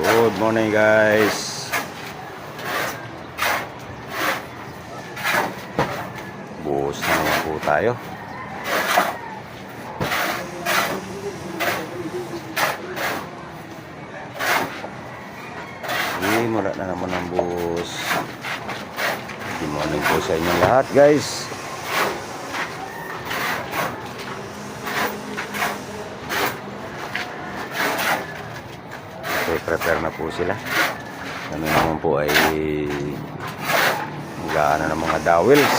Good morning guys. Buhos na naman po tayo. Mula na naman ang buhos. Good morning po sa inyong lahat guys. Okay, prepare na po sila. Kami naman po ay mag-aano ng mga dowels.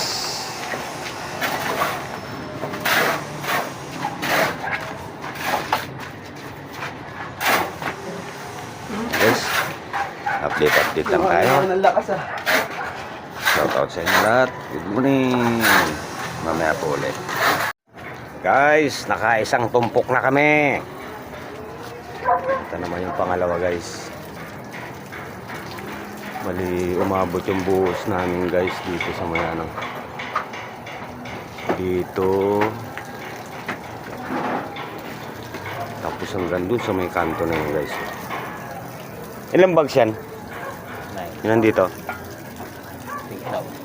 Guys, update lang tayo. Shout out sa inyo lahat. Good morning. Mamaya po ulit. Guys, nakaisang tumpok na kami. Ito naman yung pangalawa guys. Mali umabot yung buhos namin guys dito sa Mayanang. Dito. Tapos hanggang dun sa may kanto na yun guys. Ilang bags yan? Ilan dito?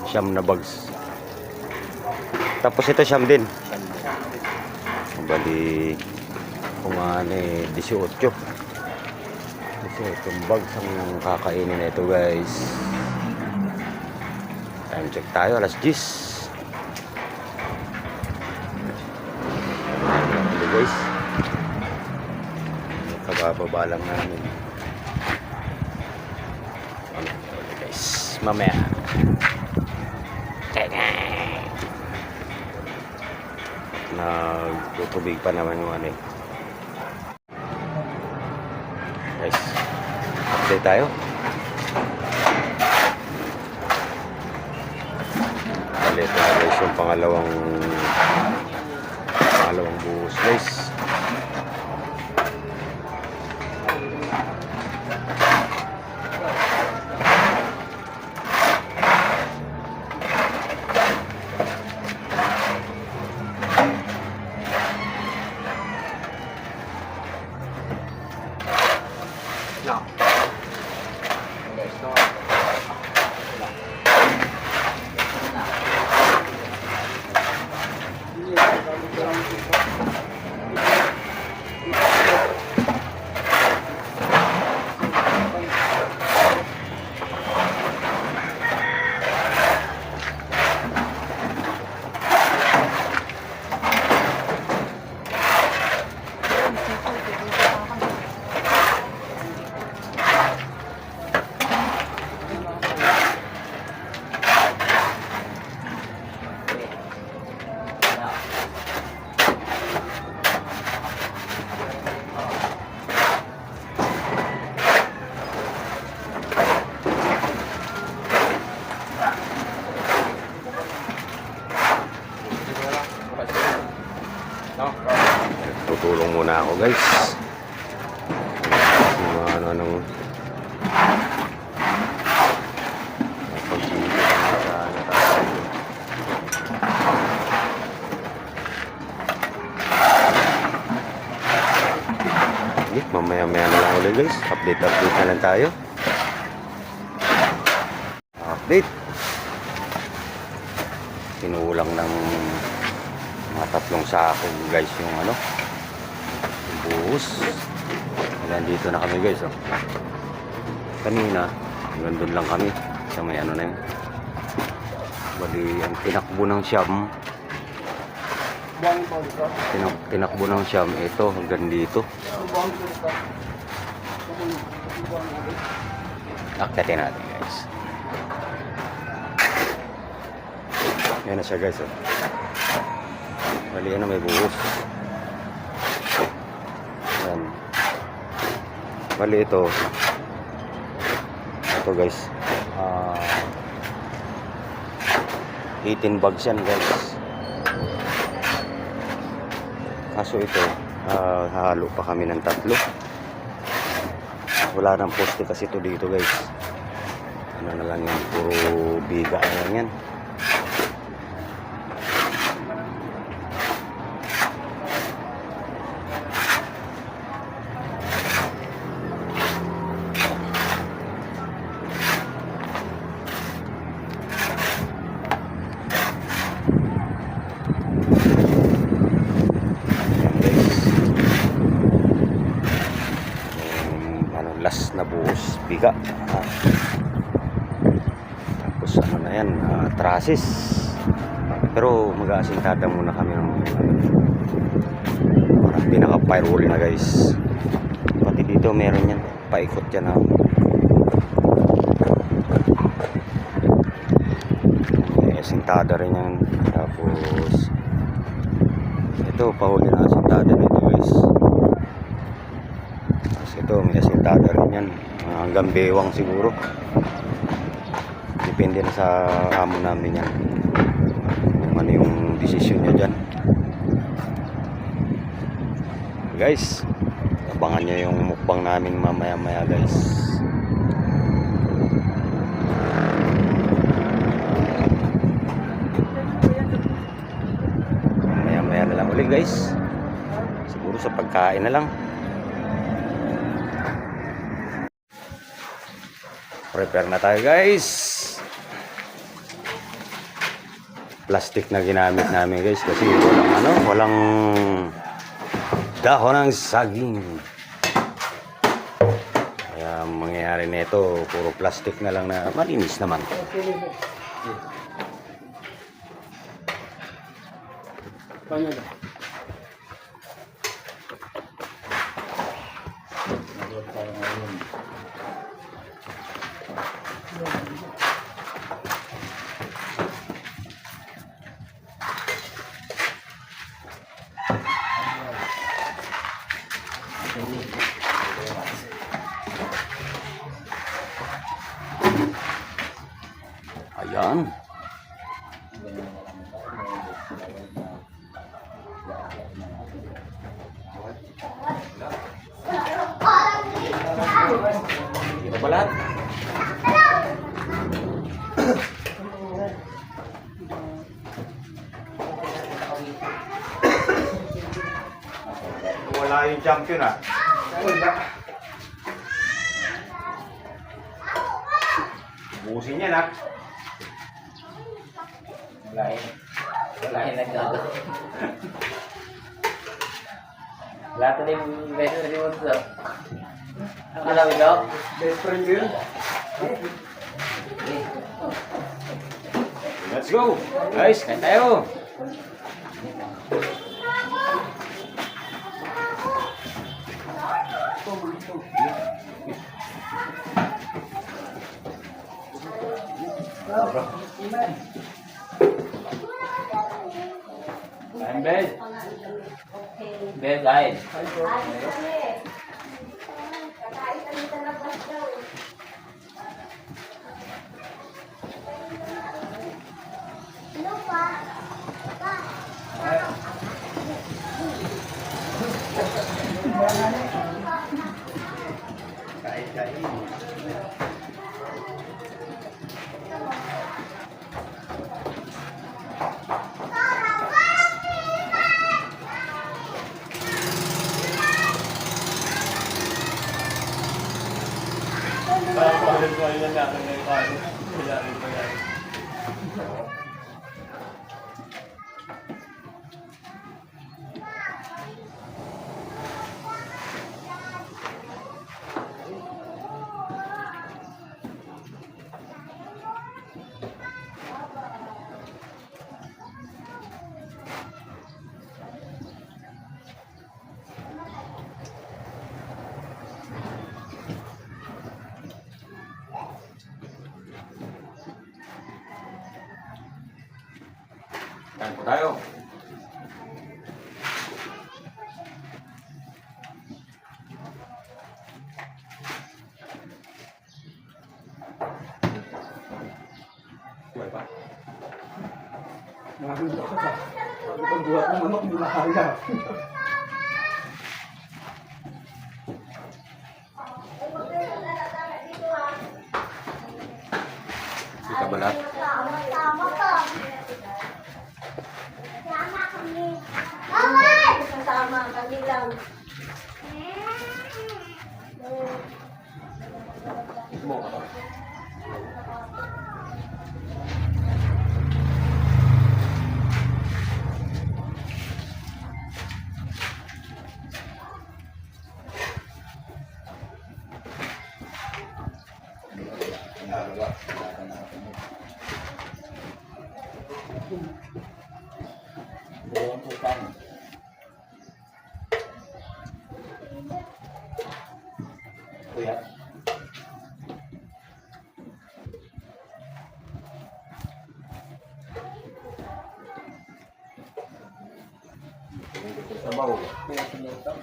Siyam na bags. Tapos ito siyam din. Bali kung ano eh 18 bags ang kakainin na ito guys. Time check tayo, alas 10. Ito guys, kabababa lang namin. Ito guys, mamaya nagtutubig pa naman yung ano eh. Guys, update tayo. Bali, ito na guys yung pangalawang buhos guys. Tutulong muna ako guys. Anong mamaya na lang ulit guys. Update na lang tayo. Update. Kinulang ng mga 3 sako guys yung ano, yung buhos. Nandito na kami guys oh. Kanina hanggang doon lang kami sa may ano na yun. Bali ang tinakbo ng siyam, tinakbo ng siyam ito hanggang dito. Akyatin natin guys. Yan na siya guys oh. Bali yan na may buhos. Yan. Bali ito guys, 18 bags yan guys. Kaso ito hahalo pa kami ng 3. Wala nang poste kasi ito dito guys. Ano na lang yan, puro biga na lang yan. na buhos, biga. Tapos ano na yan, trusses. Pero mag-aasintada muna kami ng parang pinaka-firewall na guys. Pati dito meron yan, paikot yan na. May asintada rin yan. Tapos ito, pahuli na asintada nito guys. Tapos ito, may asintada rin yan. Hanggang bewang siguro. Depende na sa amo namin yan. Kung ano yung desisyon niya dyan. Guys, abangan nyo yung mukbang namin mamaya-maya guys. Mamaya-maya na lang ulit guys. Siguro sa pagkain na lang. Prepare na tayo guys. Plastic na ginamit namin guys kasi walang dahon ng saging. Kaya mangyayari nito puro plastic na lang na malinis naman. Ayan. Kita ba lahat? Wala yung champion ah. Busin yan ah. Wala yung nagkagawa. Lahat na yung best friend mo ito. Ang alam ito? Best friend yun. Let's go! Guys, kain tayo! Kain, Bel. Bel, kain. Kain po tayo. Buhay pa? Nakakita ka sa pagbuhat ng manok mula kaya. Kita ba lahat? Tama ka. Tama kami. Tama kami lang. Mo ka ba? Dalawa. Lata na ako. Dalawang putang. Kuya. Sabaw. Kuya sinutang.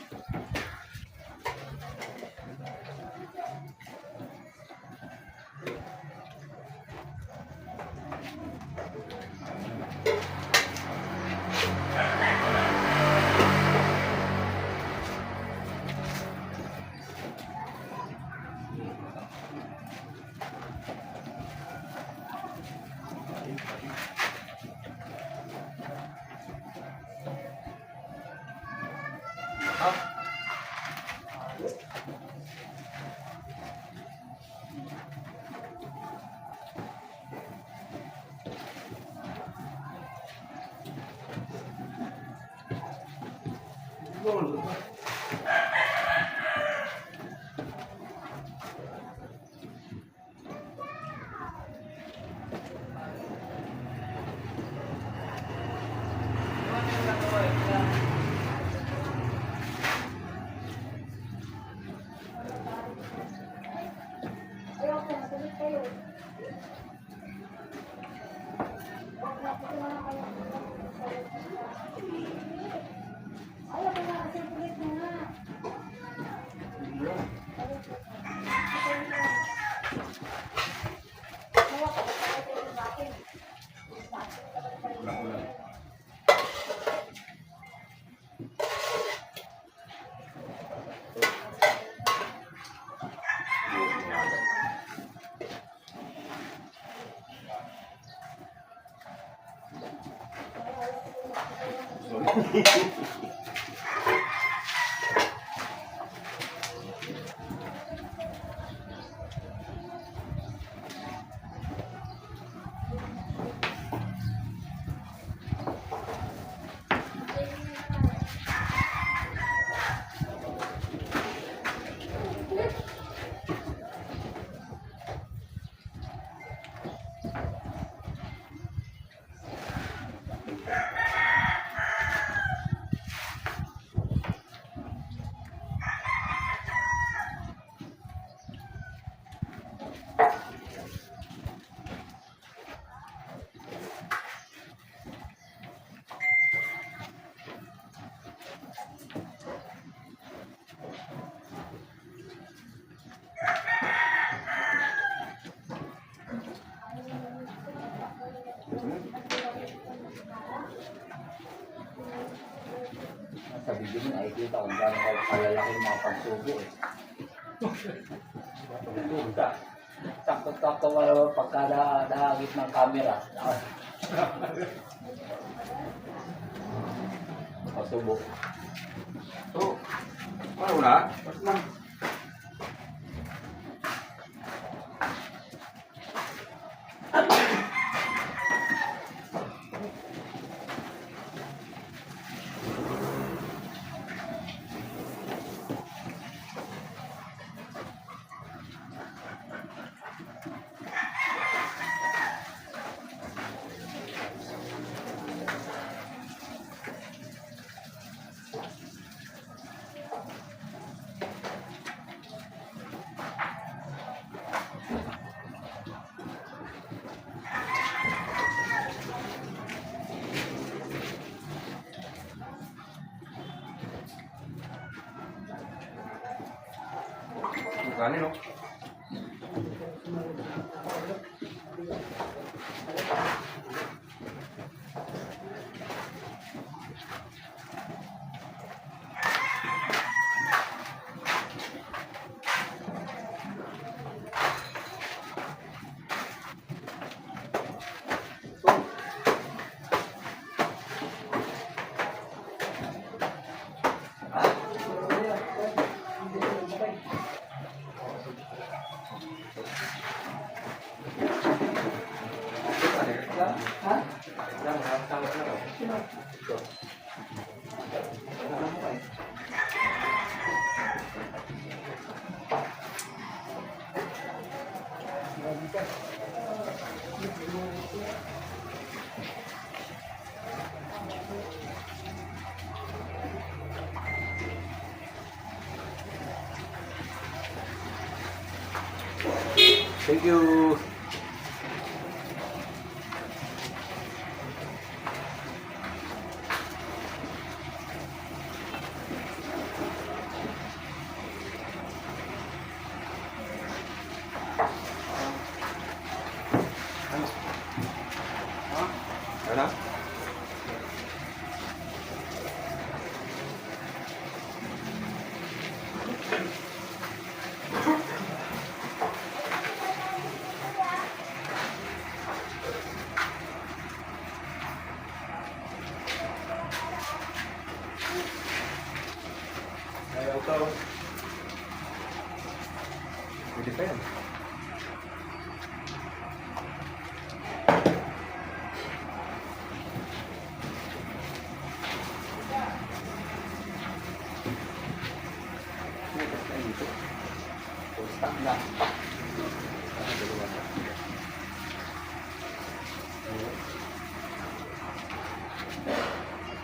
Ayoko na, tuloy kayo. Wag na, puti mo na kayo. Ayoko na, kasi tuloy na nga. Hawak ko, bakit kayo sa akin? Sa video mo nakikita kung gaano kalalaki yung mga pagsubo eh. Pagsubo ka. Sakto-sakto ka naman pagka nakagit ng camera. Pagsubo. So, ano na? Mas lang. Kanin, no? Thank you. Ano? Ayaw to. Pwede pa yan.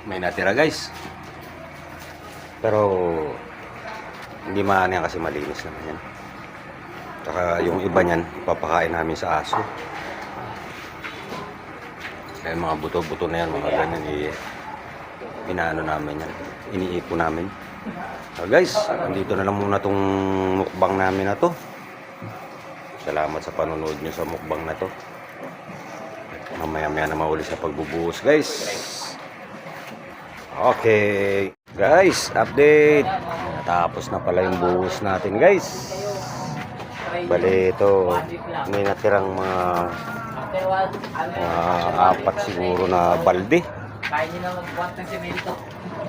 May natira guys. Pero hindi maano yan kasi malinis naman yan. Saka yung iba niyan, ipapakain namin sa aso. Kaya mga buto-buto na yan, mga ganyan, inaano namin yan. Iniipo namin. So guys, andito na lang muna tong mukbang namin na to. Salamat sa panonood nyo sa mukbang na to. Mamaya-maya na mauli sa pagbubuhos guys. Okay. Guys, update. Natapos na pala yung buhos natin guys. Bali ito, may natirang mga apat siguro na balde. Kaya nyo na magbuhat ng semento.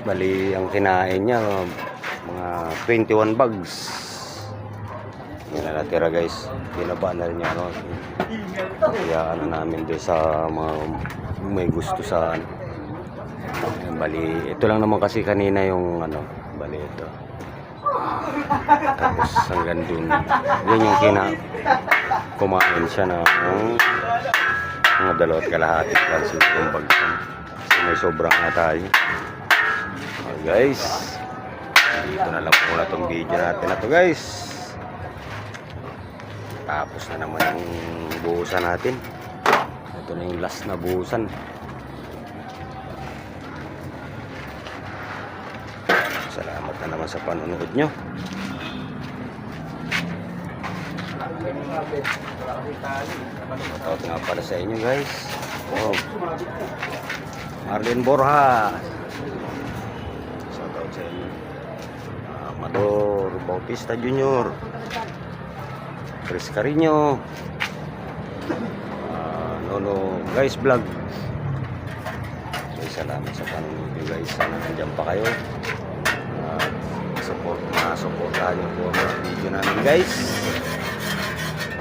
Bali ang kinain niya mga 21 bags. Yan na natira guys. Binaba na rin niya ano. Kaya ano namin din sa mga may gusto sa ano. Bali, ito lang naman kasi kanina yung ano, bali ito. Tapos hanggang dun, yun yung kumain siya na mga 2.5 lang siguro yung bag. Kasi may sobrang na tayo. Okay, guys, dito na lang muna itong video natin na to guys. Tapos na naman yung buhusan natin. Ito na yung last na buhusan. Salamat na naman sa panonood nyo. Shoutout nga pala sa inyo guys. Oh. Marlene Borja. Shoutout sa inyo. Amador Bautista Jr. Chris Carino. Nono guys vlog. Okay, salamat sa panonood nyo guys. Sana nandiyan pa kayo. Supportahan nyo po ang video namin guys.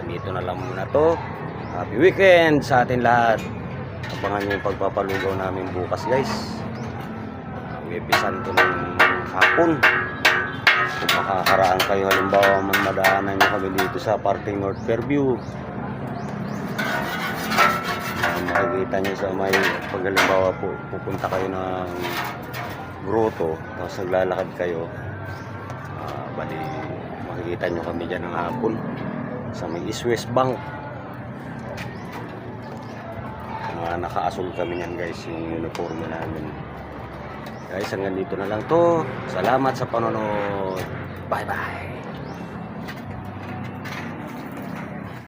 Dito na lang muna to. Happy weekend sa atin lahat. Abangan nyo yung pagpapalugaw namin bukas guys. Webisan to ng hapon. Kung makakaraan kayo halimbawa madaanan nyo kami dito sa parting North Fairview, makikita nyo sa may pag halimbawa po pupunta kayo ng grotto tapos naglalakad kayo, bali makikita nyo kami dyan ng hapon sa may East West Bank. Naka-asol kami yan guys, yung uniforme namin guys. Hanggang dito na lang to. Salamat sa panonood. Bye bye.